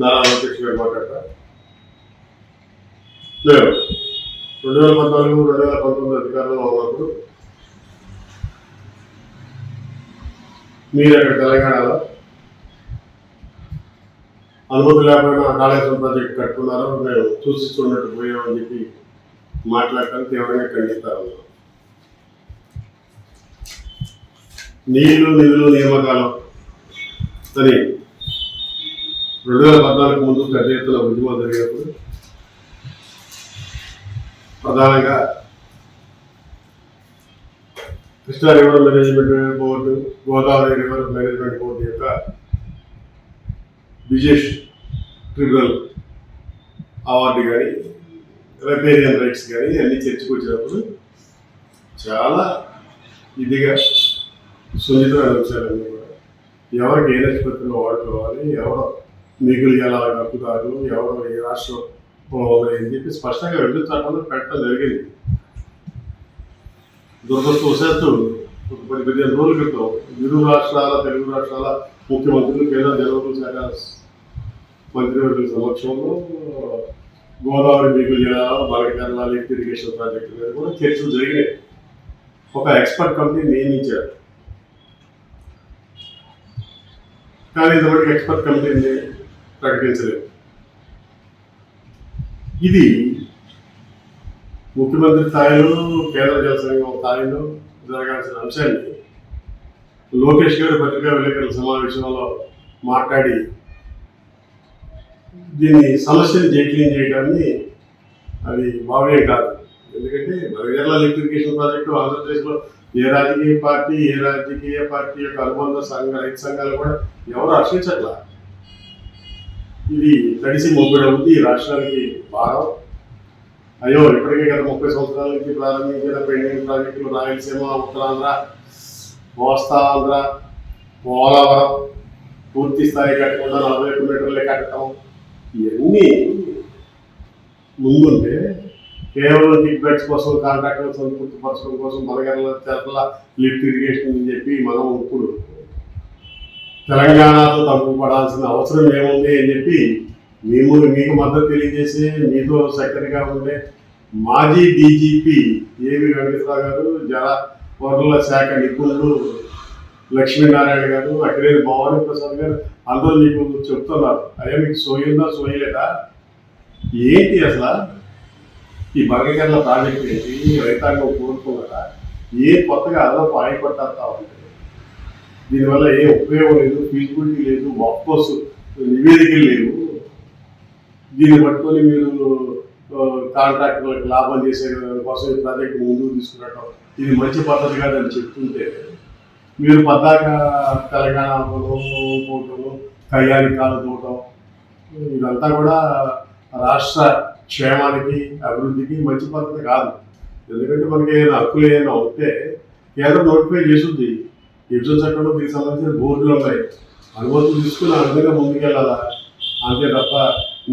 నారా లోకేష్ గారు మాట్లాడతా. మేము 2014-2019 అధికారంలో ఉన్నప్పుడు మీరు అక్కడ తెలంగాణలో అనుమతి లేకపోయినా కాళేశ్వరం ప్రాజెక్టు కట్టుకున్నారో మేము చూసి చూడనట్టు పోయామని చెప్పి మాట్లాడటానికి తీవ్రంగా ఖండిస్తారు. నిధులు నియామకాలు అని 2014 ముందు పెద్ద ఎత్తున ఉద్యమాలు జరిగినప్పుడు ప్రధానంగా Krishna river management board, Godavari river management board యొక్క విజేష్ ట్రిబ్యునల్ అవార్డు కానీ, రైపేరియన్ రైట్స్ కానీ అన్ని చర్చకు వచ్చినప్పుడు చాలా ఇదిగా సున్నితమైన అంశాలన్నీ కూడా ఎవరికి ఏ నిష్పత్తిలో వాడుకోవాలి, ఎవరో మిగులు ఎలా హక్కుదారులు, ఎవరో ఏ రాష్ట్రం అని చెప్పి స్పష్టంగా విద్యుత్ చట్టంలో పెట్టడం జరిగింది. దురదృష్టవశాత్తు 15 రోజుల క్రితం తెలుగు రాష్ట్రాల ముఖ్యమంత్రులు, కేంద్ర జలవనరుల శాఖ మంత్రివర్యుల సమక్షంలో గోదావరి మిగులు జలాల బాలకేరళ లిఫ్ట్ ఇరిగేషన్ ప్రాజెక్టు మీద కూడా చర్చలు జరిగినాయి. ఒక ఎక్స్పర్ట్ కమిటీ నియమించారు. కానీ ఇంతవరకు ఎక్స్పర్ట్ కమిటీని ప్రకటించలేదు. ఇది ముఖ్యమంత్రి స్థాయిలో, కేంద్ర జల సంఘం స్థాయిలో జరగాల్సిన అంశాన్ని లోకేష్ గారు పత్రికా విలేకరుల సమావేశంలో మాట్లాడి దీన్ని సమస్యను జైక్లీన్ చేయడాన్ని అది భావ్యం కాదు. ఎందుకంటే బలగేరళ లిఫ్ట్ ఇరిగేషన్ ప్రాజెక్టు ఆంధ్రప్రదేశ్లో ఏ రాజకీయ పార్టీ యొక్క అనుబంధ రైతు సంఘాలు కూడా ఎవరు హర్షించట్లా. ఇది తడిసి మొగ్గుడవుతుంది ఈ రాష్ట్రానికి భారం. అయ్యో, ఇప్పటికే గత 30 సంవత్సరాల నుంచి ప్రారంభించిన పెండింగ్ ప్రాజెక్టులు రాయలసీమ, ఉత్తరాంధ్ర, కోస్తాంధ్ర, పోలవరం పూర్తి స్థాయి కట్టకుండా 40 కిలోమీటర్లే కట్టడం, ఇవన్నీ ముందుంటే కేవలం కిక్ బ్యాక్స్ కోసం, కాంట్రాక్టులు సంతృప్తిపరచడం కోసం బలగేరళ చెర్ల లిఫ్ట్ ఇరిగేషన్ అని చెప్పి మనం ఇప్పుడు తెలంగాణతో తగ్గుపడాల్సిన అవసరం ఏముంది అని చెప్పి మీకు మద్దతు తెలియజేసి మీతో సెక్రటరీగా ఉండే మాజీ డీజీపీ ఏవి వెంకటేశ్వర గారు, జల వనరుల శాఖ నిపుణులు లక్ష్మీనారాయణ గారు, అఖిలేని భవానీ ప్రసాద్ గారు అందరూ మీకు చెప్తున్నారు. అయ్యా, మీకు సోయిందా సోయలేదా ఏంటి అసలు ఈ బలగేరళ ప్రాజెక్ట్ ఏంటి, రైతాంగం కోరుకున్నారా, ఏ కొత్తగా అదనపు ఆగిపడతా ఉంది, దీనివల్ల ఏ ఉపయోగం లేదు, ఫీజిబిలిటీ లేదు, వాపస్ నివేదికలు లేవు, దీన్ని పట్టుకొని మీరు కాంట్రాక్టర్లకు లాభం చేసే కోసం ఈ ప్రాజెక్టు ముందుకు తీసుకురావడం ఇది మంచి పద్ధతి కాదని చెప్తుంటే మీరు పద్దాక తెలంగాణ పోవటము, కయ్యాలికాలు తోవటం, ఇదంతా కూడా రాష్ట్ర క్షేమానికి, అభివృద్ధికి మంచి పద్ధతి కాదు. ఎందుకంటే మనకి ఏదైనా హక్కులు ఏదైనా ఉంటే కేంద్రం నోటిఫై చేస్తుంది. విభజన చట్టంలో దీనికి సంబంధించిన బోర్డులు ఉన్నాయి, అనుమతులు తీసుకుని ఆ విధంగా ముందుకెళ్ళాలా. అంతే తప్ప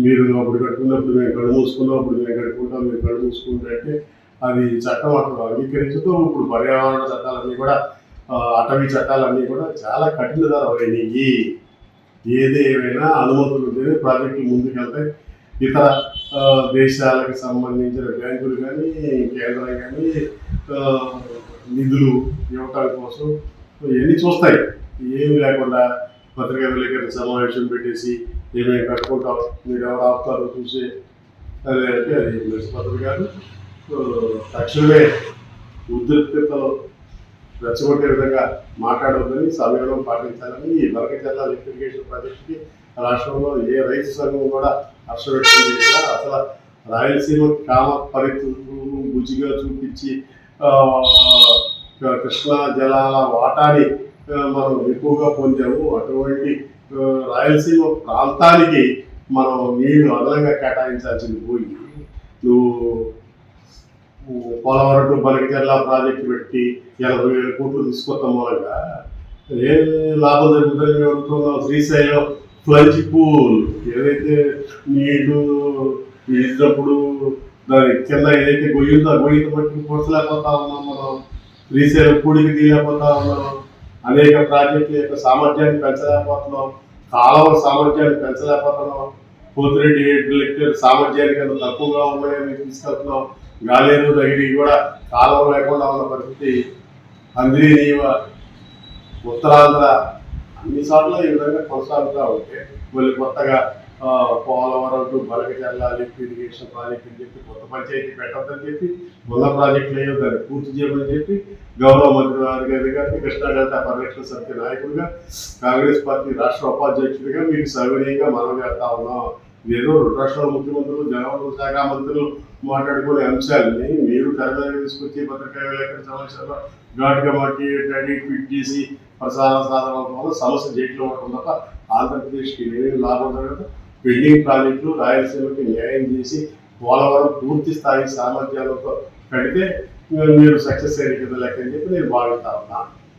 మీరు అప్పుడు కట్టుకున్నప్పుడు మేము కళ్ళు మూసుకున్నాం, అప్పుడు మేము కట్టుకుంటాం, మీరు కళ్ళు మూసుకుంటే అంటే అది చట్టం అక్కడ అంగీకరించుతూ ఇప్పుడు పర్యావరణ చట్టాలన్నీ కూడా, అటవీ చట్టాలన్నీ కూడా చాలా కఠినతరమైనవి. ఏది ఏమైనా అనుమతులు ఉంటేనే ప్రాజెక్టులు ముందుకెళ్తాయి. ఇతర దేశాలకు సంబంధించిన బ్యాంకులు కానీ, కేంద్రం కానీ నిధులు ఇవ్వటాల కోసం ఇవన్నీ చూస్తాయి. ఏమి లేకుండా పత్రికా విలేకరుల సమావేశం పెట్టేసి ఏమేమి కట్టుకుంటాం, మీరు ఎవరు ఆపుతారో చూసి అదే అంటే అది మంచి పద్ధతి కాదు. తక్షణమే ఉద్రిక్తతలో రెచ్చగొట్టే విధంగా మాట్లాడవద్దని, సమయంలో పాటించాలని ఈ బలగేరళ లిఫ్ట్ ఇరిగేషన్ ప్రాజెక్టుకి రాష్ట్రంలో ఏ రైతు సంఘం కూడా హర్ష వ్యక్తం చేసినా అసలు రాయలసీమ కామ పరిస్థితులను బుజ్జిగా చూపించి కృష్ణా జలాల వాటాని మనం ఎక్కువగా పొందాము. అటువంటి రాయలసీమ ప్రాంతానికి మనం నీళ్లు అదనంగా కేటాయించాల్సింది పోయి నువ్వు పోలవరం టు బలగేరళ ప్రాజెక్టు పెట్టి 80,000 కోట్లు తీసుకొస్తాం మూలంగా ఏ లాభం జరుగుతుందని మేము అనుకున్నాం. శ్రీశైలం ఫ్లంచ్ పూల్ ఏదైతే నీళ్లు ఇచ్చినప్పుడు దాని కింద ఏదైతే గొయ్యిందో ఆ గొయ్యితో బట్టి పొడచలేకపోతా ఉన్నాం మనం. శ్రీశైలం పూడికి తీయలేకపోతా ఉన్నాం. అనేక ప్రాజెక్టుల యొక్క సామర్థ్యాన్ని పెంచలేకపోతున్నాం. కాలువ సామర్థ్యాన్ని పెంచలేకపోతున్నాం, పోతిరెడ్డి లెక్చర్ సామర్థ్యానికన్నా తక్కువగా ఉన్నాయని తీసుకెళ్తున్నాం, గాలేరు దగ్గరికి కూడా కాలువ లేకుండా ఉన్న పరిస్థితి, అంద్రీనీవ ఉత్తరాంధ్ర అన్ని చోట్ల ఈ విధంగా కొనసాగుతూ ఉంటే మళ్ళీ కొత్తగా Polavaram to Balagacharla lift irrigation project అని చెప్పి కొత్త పంచాయతీ పెట్టద్దని చెప్పి ఉన్న ప్రాజెక్టులు అయ్యో దాన్ని పూర్తి చేయమని చెప్పి గౌరవ మంత్రి గారికి కృష్ణా డెల్టా పరిరక్షణ సమితి నాయకుడిగా కాంగ్రెస్ పార్టీ రాష్ట్ర ఉపాధ్యక్షుడిగా మీకు సవినీయంగా మనం చేస్తా ఉన్నాం. ఏదో రెండు రాష్ట్రాల ముఖ్యమంత్రులు జలవనరుల శాఖ మంత్రులు మాట్లాడుకునే అంశాలని మీరు తెర మీద తీసుకొచ్చి పత్రికా విలేకరుల సమావేశంలో ఘాటుగా మాట్లాడి ట్వీట్ చేసి ప్రసార సాధన సమస్య జైల్లో ఉండడం తప్ప ఆంధ్రప్రదేశ్కి ఏమేమి లాభం జరగదు. పెండింగ్ ప్రాజెక్టులు రాయలసీమకి న్యాయం చేసి పోలవరం పూర్తి స్థాయి సామర్థ్యాలతో కడితే మీరు సక్సెస్ అయ్యే కదా లెక్క అని చెప్పి నేను భావిస్తా ఉన్నాను.